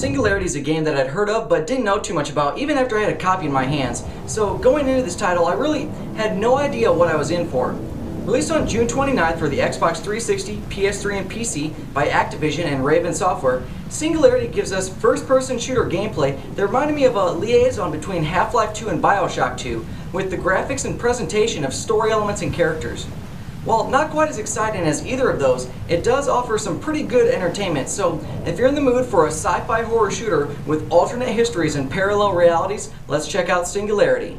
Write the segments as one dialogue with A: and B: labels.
A: Singularity is a game that I'd heard of but didn't know too much about even after I had a copy in my hands, so going into this title I really had no idea what I was in for. Released on June 29th for the Xbox 360, PS3, and PC by Activision and Raven Software, Singularity gives us first-person shooter gameplay that reminded me of a liaison between Half-Life 2 and Bioshock 2, with the graphics and presentation of story elements and characters. While not quite as exciting as either of those, it does offer some pretty good entertainment, so if you're in the mood for a sci-fi horror shooter with alternate histories and parallel realities, let's check out Singularity.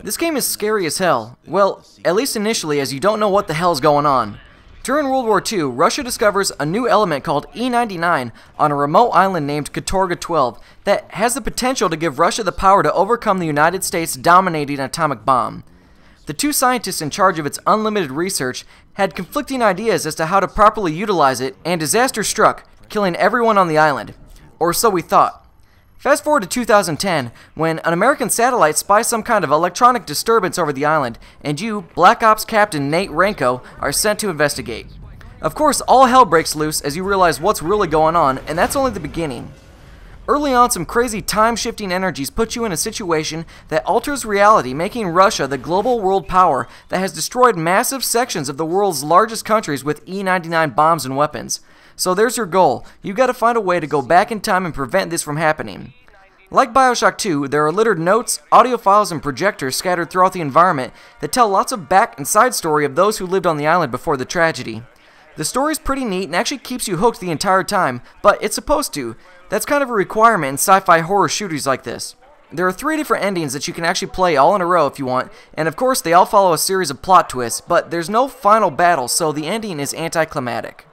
B: This game is scary as hell. Well, at least initially, as you don't know what the hell's going on. During World War II, Russia discovers a new element called E99 on a remote island named Katorga 12 that has the potential to give Russia the power to overcome the United States' dominating atomic bomb. The two scientists in charge of its unlimited research had conflicting ideas as to how to properly utilize it, and disaster struck, killing everyone on the island. Or so we thought. Fast forward to 2010, when an American satellite spies some kind of electronic disturbance over the island, and you, Black Ops Captain Nate Ranko, are sent to investigate. Of course, all hell breaks loose as you realize what's really going on, and that's only the beginning. Early on, some crazy time-shifting energies put you in a situation that alters reality, making Russia the global world power that has destroyed massive sections of the world's largest countries with E99 bombs and weapons. So there's your goal. You've got to find a way to go back in time and prevent this from happening. Like Bioshock 2, there are littered notes, audio files, and projectors scattered throughout the environment that tell lots of back and side story of those who lived on the island before the tragedy. The story's pretty neat and actually keeps you hooked the entire time, but it's supposed to. That's kind of a requirement in sci-fi horror shooters like this. There are 3 different endings that you can actually play all in a row if you want, and of course they all follow a series of plot twists, but there's no final battle, so the ending is anticlimactic.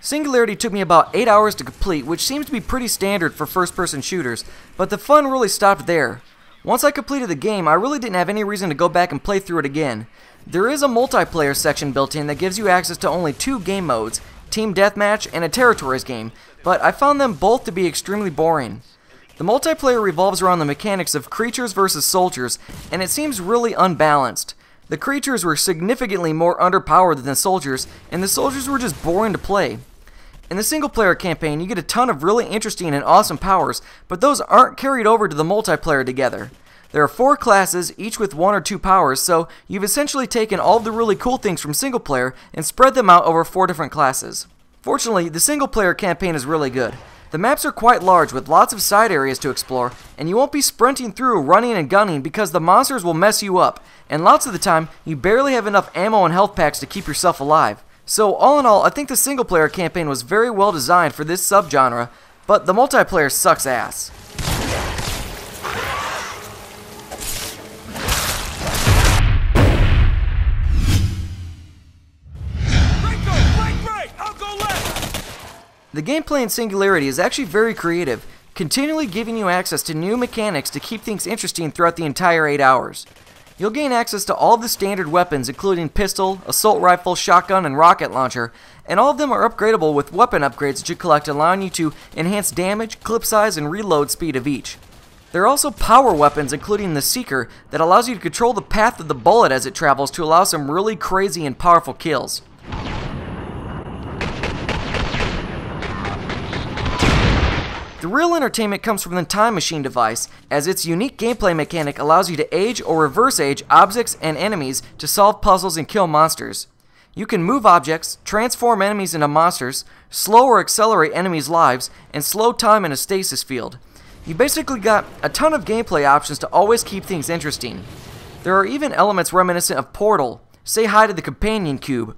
B: Singularity took me about 8 hours to complete, which seems to be pretty standard for first-person shooters, but the fun really stopped there. Once I completed the game, I really didn't have any reason to go back and play through it again. There is a multiplayer section built in that gives you access to only 2 game modes, Team Deathmatch and a Territories game, but I found them both to be extremely boring. The multiplayer revolves around the mechanics of creatures versus soldiers, and it seems really unbalanced. The creatures were significantly more underpowered than the soldiers, and the soldiers were just boring to play. In the single-player campaign, you get a ton of really interesting and awesome powers, but those aren't carried over to the multiplayer together. There are 4 classes, each with 1 or 2 powers, so you've essentially taken all of the really cool things from single-player and spread them out over 4 different classes. Fortunately, the single-player campaign is really good. The maps are quite large with lots of side areas to explore, and you won't be sprinting through, running and gunning because the monsters will mess you up, and lots of the time, you barely have enough ammo and health packs to keep yourself alive. So all in all, I think the single-player campaign was very well designed for this subgenre, but the multiplayer sucks ass. The gameplay in Singularity is actually very creative, continually giving you access to new mechanics to keep things interesting throughout the entire 8 hours. You'll gain access to all of the standard weapons including pistol, assault rifle, shotgun, and rocket launcher, and all of them are upgradable with weapon upgrades that you collect, allowing you to enhance damage, clip size, and reload speed of each. There are also power weapons including the Seeker that allows you to control the path of the bullet as it travels to allow some really crazy and powerful kills. The real entertainment comes from the Time Machine device, as its unique gameplay mechanic allows you to age or reverse age objects and enemies to solve puzzles and kill monsters. You can move objects, transform enemies into monsters, slow or accelerate enemies' lives, and slow time in a stasis field. You basically got a ton of gameplay options to always keep things interesting. There are even elements reminiscent of Portal. Say hi to the companion cube.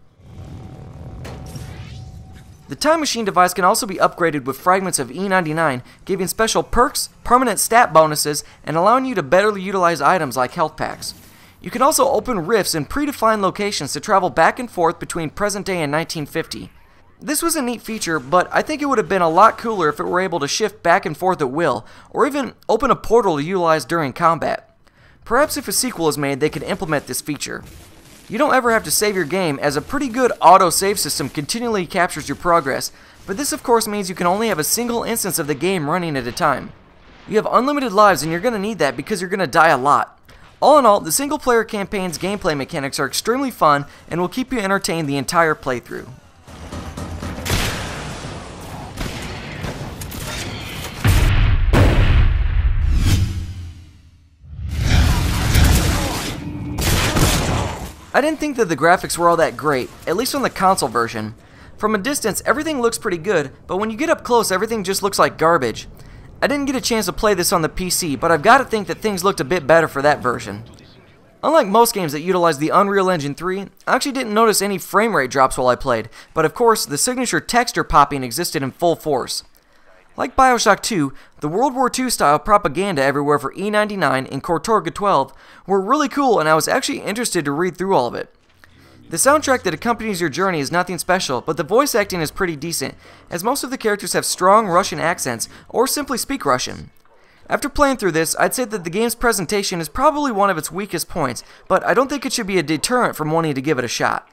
B: The Time Machine device can also be upgraded with fragments of E99, giving special perks, permanent stat bonuses, and allowing you to better utilize items like health packs. You can also open rifts in predefined locations to travel back and forth between present day and 1950. This was a neat feature, but I think it would have been a lot cooler if it were able to shift back and forth at will, or even open a portal to utilize during combat. Perhaps if a sequel is made, they could implement this feature. You don't ever have to save your game, as a pretty good auto-save system continually captures your progress, but this of course means you can only have a single instance of the game running at a time. You have unlimited lives, and you're going to need that because you're going to die a lot. All in all, the single-player campaign's gameplay mechanics are extremely fun and will keep you entertained the entire playthrough. I didn't think that the graphics were all that great, at least on the console version. From a distance, everything looks pretty good, but when you get up close, everything just looks like garbage. I didn't get a chance to play this on the PC, but I've got to think that things looked a bit better for that version. Unlike most games that utilize the Unreal Engine 3, I actually didn't notice any frame rate drops while I played, but of course, the signature texture popping existed in full force. Like Bioshock 2, the World War II style propaganda everywhere for E99 and Kortorga 12 were really cool, and I was actually interested to read through all of it. The soundtrack that accompanies your journey is nothing special, but the voice acting is pretty decent, as most of the characters have strong Russian accents or simply speak Russian. After playing through this, I'd say that the game's presentation is probably one of its weakest points, but I don't think it should be a deterrent from wanting to give it a shot.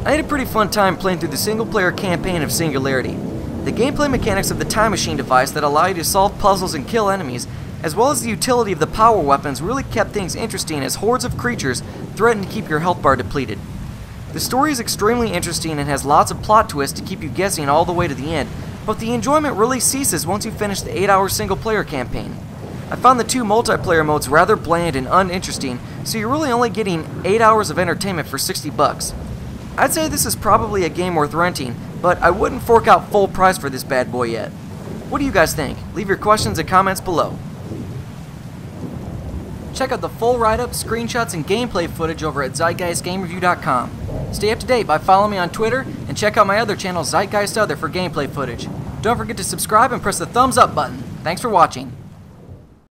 B: I had a pretty fun time playing through the single-player campaign of Singularity. The gameplay mechanics of the time machine device that allow you to solve puzzles and kill enemies, as well as the utility of the power weapons, really kept things interesting as hordes of creatures threaten to keep your health bar depleted. The story is extremely interesting and has lots of plot twists to keep you guessing all the way to the end, but the enjoyment really ceases once you finish the 8-hour single-player campaign. I found the 2 multiplayer modes rather bland and uninteresting, so you're really only getting 8 hours of entertainment for $60. I'd say this is probably a game worth renting, but I wouldn't fork out full price for this bad boy yet. What do you guys think? Leave your questions and comments below. Check out the full write-up, screenshots, and gameplay footage over at ZeitgeistGameReview.com. Stay up to date by following me on Twitter, and check out my other channel, Zeitgeist Other, for gameplay footage. Don't forget to subscribe and press the thumbs up button. Thanks for watching.